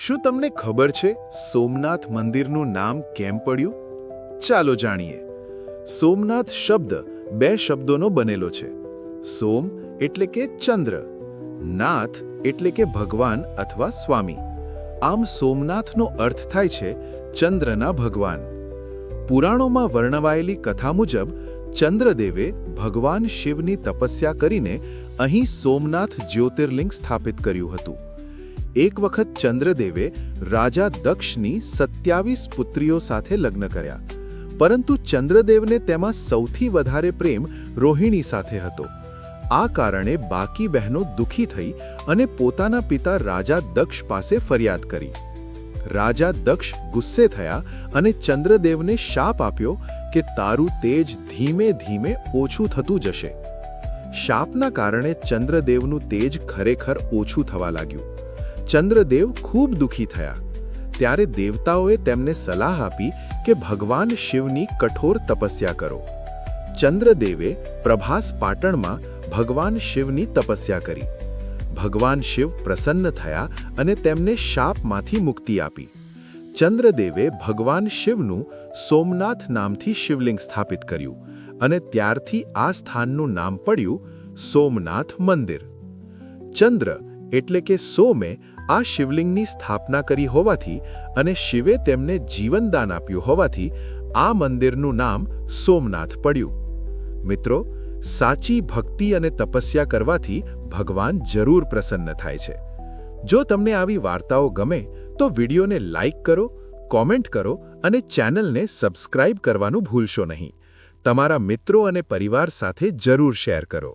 શું તમને ખબર છે સોમનાથ મંદિરનું નામ કેમ પડ્યું? ચાલો જાણીએ. સોમનાથ શબ્દ બે શબ્દોનો બનેલો છે. સોમ એટલે કે ચંદ્ર, નાથ એટલે કે ભગવાન અથવા સ્વામી. આમ સોમનાથનો અર્થ થાય છે ચંદ્રના ભગવાન. પુરાણોમાં વર્ણવાયેલી કથા મુજબ ચંદ્રદેવે ભગવાન શિવની તપસ્યા કરીને અહીં સોમનાથ જ્યોતિર્લિંગ સ્થાપિત કર્યું હતું. એક વખત ચંદ્રદેવે રાજા દક્ષની 27 પુત્રીઓ સાથે લગ્ન કર્યા, પરંતુ ચંદ્રદેવને તેમાં સૌથી વધારે પ્રેમ રોહિણી સાથે હતો. આ કારણે બાકી બહેનો દુઃખી થઈ અને પોતાના પિતા રાજા દક્ષ પાસે ફરિયાદ કરી. રાજા દક્ષ ગુસ્સે થયા અને ચંદ્રદેવને શાપ આપ્યો કે તારું તેજ ધીમે ધીમે ઓછું થતું જશે. શાપના કારણે ચંદ્રદેવનું તેજ ખરેખર ઓછું થવા લાગ્યું. ચંદ્રદેવ ખૂબ દુઃખી થયા. ત્યારે દેવતાઓએ તેમને સલાહ આપી કે ભગવાન શિવની કઠોર તપસ્યા કરો. ચંદ્રદેવે પ્રભાસ પાટણમાં ભગવાન શિવની તપસ્યા કરી. ભગવાન શિવ પ્રસન્ન થયા અને તેમને શાપમાંથી મુક્તિ આપી. ચંદ્રદેવે ભગવાન શિવનું સોમનાથ નામથી શિવલિંગ સ્થાપિત કર્યું અને ત્યારથી આ સ્થાનનું નામ પડ્યું સોમનાથ મંદિર. ચંદ્ર એટલે કે સોમે આ શિવલિંગની સ્થાપના કરી હોવાથી અને શિવે તેમને જીવનદાન આપ્યું હોવાથી આ મંદિરનું નામ સોમનાથ પડ્યું. મિત્રો, સાચી ભક્તિ અને તપસ્યા કરવાથી ભગવાન જરૂર પ્રસન્ન થાય છે. જો તમને આવી વાર્તાઓ ગમે તો વિડીયોને લાઇક કરો, કોમેન્ટ કરો અને ચેનલને સબસ્ક્રાઇબ કરવાનું ભૂલશો નહીં. તમારા મિત્રો અને પરિવાર સાથે જરૂર શેર કરો.